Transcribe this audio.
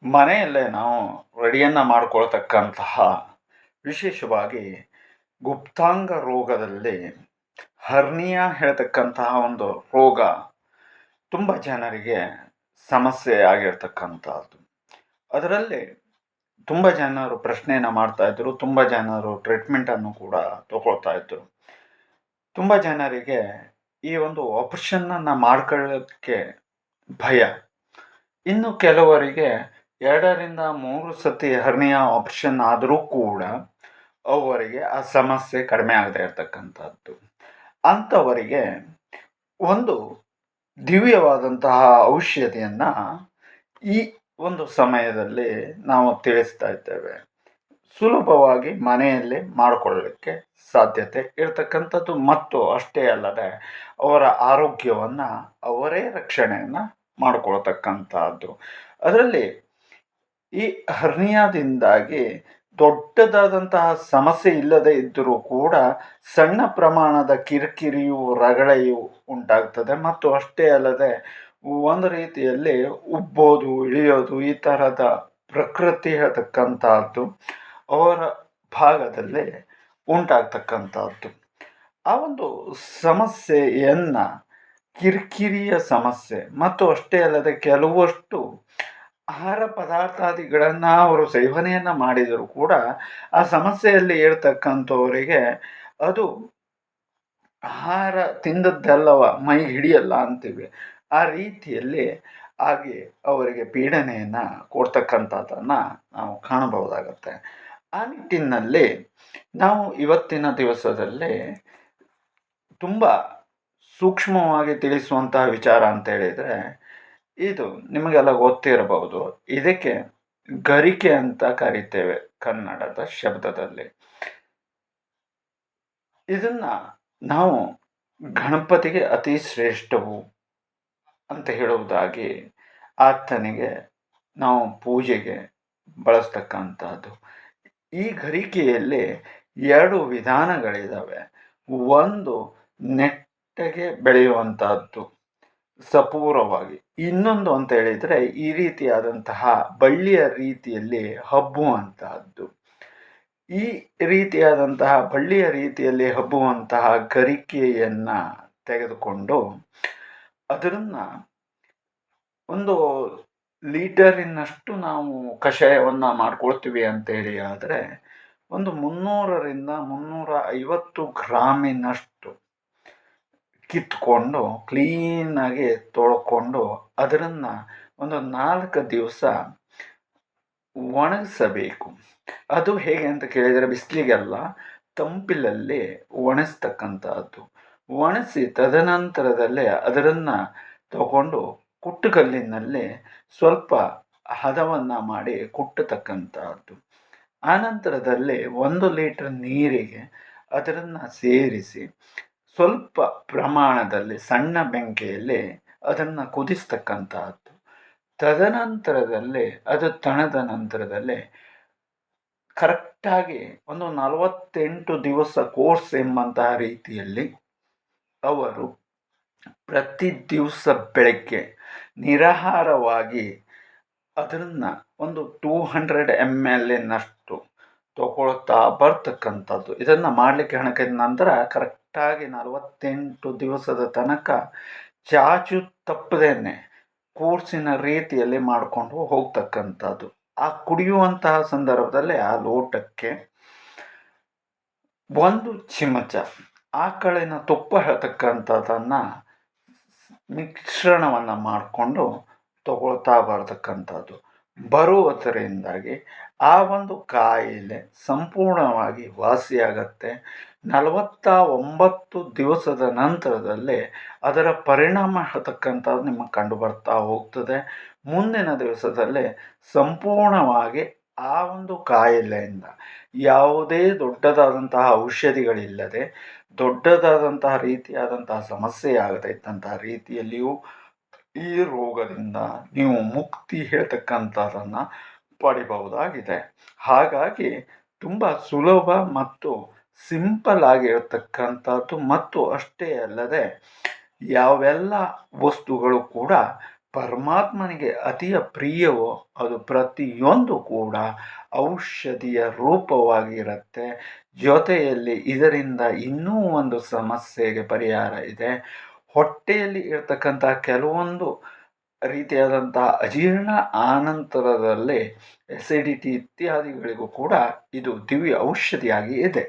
ಮನೆಯಲ್ಲೇ ನಾವು ರೆಡಿಯನ್ನು ಮಾಡಿಕೊಳ್ತಕ್ಕಂತಹ ವಿಶೇಷವಾಗಿ ಗುಪ್ತಾಂಗ ರೋಗದಲ್ಲಿ ಹರ್ನಿಯಾ ಹೇಳ್ತಕ್ಕಂತಹ ಒಂದು ರೋಗ ತುಂಬ ಜನರಿಗೆ ಸಮಸ್ಯೆ ಆಗಿರ್ತಕ್ಕಂಥದ್ದು. ಅದರಲ್ಲಿ ತುಂಬ ಜನರು ಪ್ರಶ್ನೆಯನ್ನು ಮಾಡ್ತಾಯಿದ್ರು, ತುಂಬ ಜನರು ಟ್ರೀಟ್ಮೆಂಟನ್ನು ಕೂಡ ತಗೊಳ್ತಾ ಇದ್ದರು. ತುಂಬ ಜನರಿಗೆ ಈ ಒಂದು ಆಪರೇಷನ್ನನ್ನು ಮಾಡ್ಕೊಳ್ಳೋಕ್ಕೆ ಭಯ. ಇನ್ನು ಕೆಲವರಿಗೆ 2ರಿಂದ 3 ಸತಿ ಹರ್ನಿಯಾ ಆಪರೇಷನ್ ಆದರೂ ಕೂಡ ಅವರಿಗೆ ಆ ಸಮಸ್ಯೆ ಕಡಿಮೆ ಆಗದೆ ಇರತಕ್ಕಂಥದ್ದು. ಅಂಥವರಿಗೆ ಒಂದು ದಿವ್ಯವಾದಂತಹ ಔಷಧಿಯನ್ನು ಈ ಒಂದು ಸಮಯದಲ್ಲಿ ನಾವು ತಿಳಿಸ್ತಾ ಇದ್ದೇವೆ. ಸುಲಭವಾಗಿ ಮನೆಯಲ್ಲೇ ಮಾಡಿಕೊಳ್ಳಲಿಕ್ಕೆ ಸಾಧ್ಯತೆ ಇರತಕ್ಕಂಥದ್ದು ಮತ್ತು ಅಷ್ಟೇ ಅಲ್ಲದೆ ಅವರ ಆರೋಗ್ಯವನ್ನು ಅವರೇ ರಕ್ಷಣೆಯನ್ನು ಮಾಡಿಕೊಳ್ತಕ್ಕಂಥದ್ದು. ಅದರಲ್ಲಿ ಈ ಹರ್ನಿಯಾದಿಂದಾಗಿ ದೊಡ್ಡದಾದಂತಹ ಸಮಸ್ಯೆ ಇಲ್ಲದೆ ಇದ್ದರೂ ಕೂಡ ಸಣ್ಣ ಪ್ರಮಾಣದ ಕಿರಿಕಿರಿಯು ರಗಳೆಯು ಉಂಟಾಗ್ತದೆ ಮತ್ತು ಅಷ್ಟೇ ಅಲ್ಲದೆ ಒಂದು ರೀತಿಯಲ್ಲಿ ಉಬ್ಬೋದು ಇಳಿಯೋದು ಈ ಥರದ ಪ್ರಕೃತಿ ಹೇಳ್ತಕ್ಕಂಥದ್ದು ಅವರ ಭಾಗದಲ್ಲಿ ಉಂಟಾಗ್ತಕ್ಕಂಥದ್ದು. ಆ ಒಂದು ಸಮಸ್ಯೆಯನ್ನು ಕಿರಿಕಿರಿಯ ಸಮಸ್ಯೆ ಮತ್ತು ಅಷ್ಟೇ ಅಲ್ಲದೆ ಕೆಲವಷ್ಟು ಆಹಾರ ಪದಾರ್ಥಾದಿಗಳನ್ನು ಅವರು ಸೇವನೆಯನ್ನು ಮಾಡಿದರೂ ಕೂಡ ಆ ಸಮಸ್ಯೆಯಲ್ಲಿ ಇರ್ತಕ್ಕಂಥವರಿಗೆ ಅದು ಆಹಾರ ತಿಂದದ್ದೆಲ್ಲವ ಮೈಗೆ ಹಿಡಿಯಲ್ಲ ಅಂತೀವಿ. ಆ ರೀತಿಯಲ್ಲಿ ಆಗಿ ಅವರಿಗೆ ಪೀಡನೆಯನ್ನು ಕೊಡ್ತಕ್ಕಂಥದ್ದನ್ನು ನಾವು ಕಾಣಬಹುದಾಗತ್ತೆ. ಆ ನಿಟ್ಟಿನಲ್ಲಿ ನಾವು ಇವತ್ತಿನ ದಿವಸದಲ್ಲಿ ತುಂಬ ಸೂಕ್ಷ್ಮವಾಗಿ ತಿಳಿಸುವಂತಹ ವಿಚಾರ ಅಂತ ಹೇಳಿದರೆ, ಇದು ನಿಮಗೆಲ್ಲ ಗೊತ್ತಿರಬಹುದು. ಇದಕ್ಕೆ ಗರಿಕೆ ಅಂತ ಕರಿತೇವೆ ಕನ್ನಡದ ಶಬ್ದದಲ್ಲಿ. ಇದನ್ನು ನಾವು ಗಣಪತಿಗೆ ಅತಿ ಶ್ರೇಷ್ಠವು ಅಂತ ಹೇಳುವುದಾಗಿ ಆತನಿಗೆ ನಾವು ಪೂಜೆಗೆ ಬಳಸ್ತಕ್ಕಂಥದ್ದು. ಈ ಗರಿಕೆಯಲ್ಲಿ 2 ವಿಧಾನಗಳಿದ್ದಾವೆ. ಒಂದು ನೆಟ್ಟಗೆ ಬೆಳೆಯುವಂಥದ್ದು ಸಪೂರವಾಗಿ, ಇನ್ನೊಂದು ಅಂತ ಹೇಳಿದರೆ ಈ ರೀತಿಯಾದಂತಹ ಬಳ್ಳಿಯ ರೀತಿಯಲ್ಲಿ ಹಬ್ಬುವಂತಹದ್ದು. ಈ ರೀತಿಯಾದಂತಹ ಬಳ್ಳಿಯ ರೀತಿಯಲ್ಲಿ ಹಬ್ಬುವಂತಹ ಗರಿಕೆಯನ್ನು ತೆಗೆದುಕೊಂಡು ಅದನ್ನು ಒಂದು ಲೀಟರಿನಷ್ಟು ನಾವು ಕಷಾಯವನ್ನು ಮಾಡ್ಕೊಳ್ತೀವಿ ಅಂತೇಳಿ ಆದರೆ ಒಂದು 300ರಿಂದ 350 ಗ್ರಾಮಿನಷ್ಟು ಕಿತ್ಕೊಂಡು ಕ್ಲೀನಾಗಿ ತೊಳ್ಕೊಂಡು ಅದನ್ನು ಒಂದು 4 ದಿವಸ ಒಣಗಿಸಬೇಕು. ಅದು ಹೇಗೆ ಅಂತ ಕೇಳಿದರೆ ಬಿಸಿಲಿಗೆಲ್ಲ ತಂಪಿಲಲ್ಲಿ ಒಣಗಿಸ್ತಕ್ಕಂಥದ್ದು. ಒಣಗಿಸಿ ತದನಂತರದಲ್ಲೇ ಅದನ್ನು ತಗೊಂಡು ಕುಟ್ಟುಕಲ್ಲಿನಲ್ಲಿ ಸ್ವಲ್ಪ ಹದವನ್ನು ಮಾಡಿ ಕುಟ್ಟತಕ್ಕಂಥದ್ದು. ಆನಂತರದಲ್ಲಿ 1 ಲೀಟರ್ ನೀರಿಗೆ ಅದನ್ನು ಸೇರಿಸಿ ಸ್ವಲ್ಪ ಪ್ರಮಾಣದಲ್ಲಿ ಸಣ್ಣ ಬೆಂಕಿಯಲ್ಲಿ ಅದನ್ನು ಕುದಿಸ್ತಕ್ಕಂಥದ್ದು. ತದನಂತರದಲ್ಲಿ ಅದು ತಣದ ನಂತರದಲ್ಲಿ ಕರೆಕ್ಟಾಗಿ ಒಂದು 48 ದಿವಸ ಕೋರ್ಸ್ ಎಂಬಂತಹ ರೀತಿಯಲ್ಲಿ ಅವರು ಪ್ರತಿ ದಿವಸ ಬೆಳಗ್ಗೆ ನಿರಾಹಾರವಾಗಿ ಅದನ್ನು ಒಂದು 200 ml ತಗೊಳ್ತಾ ಬರ್ತಕ್ಕಂಥದ್ದು. ಇದನ್ನು ಮಾಡಲಿಕ್ಕೆ ಹಣಕಿದ ನಂತರ ಕರೆಕ್ಟಾಗಿ 48 ದಿವಸದ ತನಕ ಚಾಚು ತಪ್ಪದೇನೆ ಕೋರ್ಸಿನ ರೀತಿಯಲ್ಲಿ ಮಾಡಿಕೊಂಡು ಹೋಗ್ತಕ್ಕಂಥದ್ದು. ಆ ಕುಡಿಯುವಂತಹ ಸಂದರ್ಭದಲ್ಲಿ ಆ ಲೋಟಕ್ಕೆ 1 ಚಮಚ ಆಕಳಿನ ತುಪ್ಪ ಹೇಳ್ತಕ್ಕಂಥದ್ದನ್ನು ಮಿಶ್ರಣವನ್ನು ಮಾಡಿಕೊಂಡು ತಗೊಳ್ತಾ ಬರ್ತಕ್ಕಂಥದ್ದು. ಬರುವುದರಿಂದಾಗಿ ಆ ಒಂದು ಕಾಯಿಲೆ ಸಂಪೂರ್ಣವಾಗಿ ವಾಸಿಯಾಗತ್ತೆ. 49 ದಿವಸದ ನಂತರದಲ್ಲಿ ಅದರ ಪರಿಣಾಮ ಹೇಳ್ತಕ್ಕಂಥದ್ದು ನಿಮಗೆ ಕಂಡು ಬರ್ತಾ ಹೋಗ್ತದೆ. ಮುಂದಿನ ದಿವಸದಲ್ಲಿ ಸಂಪೂರ್ಣವಾಗಿ ಆ ಒಂದು ಕಾಯಿಲೆಯಿಂದ ಯಾವುದೇ ದೊಡ್ಡದಾದಂತಹ ಔಷಧಿಗಳಿಲ್ಲದೆ ದೊಡ್ಡದಾದಂತಹ ರೀತಿಯಾದಂತಹ ಸಮಸ್ಯೆ ಆಗದೇ ಇದ್ದಂತಹ ರೀತಿಯಲ್ಲಿಯೂ ಈ ರೋಗದಿಂದ ನೀವು ಮುಕ್ತಿ ಹೇಳ್ತಕ್ಕಂಥದ್ದನ್ನು ಪಡಿಬಹುದಾಗಿದೆ. ಹಾಗಾಗಿ ತುಂಬ ಸುಲಭ ಮತ್ತು ಸಿಂಪಲ್ ಆಗಿರತಕ್ಕಂಥದ್ದು ಮತ್ತು ಅಷ್ಟೇ ಅಲ್ಲದೆ ಯಾವೆಲ್ಲ ವಸ್ತುಗಳು ಕೂಡ ಪರಮಾತ್ಮನಿಗೆ ಅತಿಯ ಪ್ರಿಯವೋ ಅದು ಪ್ರತಿಯೊಂದು ಕೂಡ ಔಷಧಿಯ ರೂಪವಾಗಿರುತ್ತೆ. ಜೊತೆಯಲ್ಲಿ ಇದರಿಂದ ಇನ್ನೂ ಒಂದು ಸಮಸ್ಯೆಗೆ ಪರಿಹಾರ ಇದೆ. ಹೊಟ್ಟೆಯಲ್ಲಿ ಇರ್ತಕ್ಕಂಥ ಕೆಲವೊಂದು ರೀತಿಯಾದಂಥ ಅಜೀರ್ಣ ಆನಂತರದಲ್ಲಿ ಎಸಿಡಿಟಿ ಇತ್ಯಾದಿಗಳಿಗೂ ಕೂಡ ಇದು ದಿವ್ಯ ಔಷಧಿಯಾಗಿ ಇದೆ.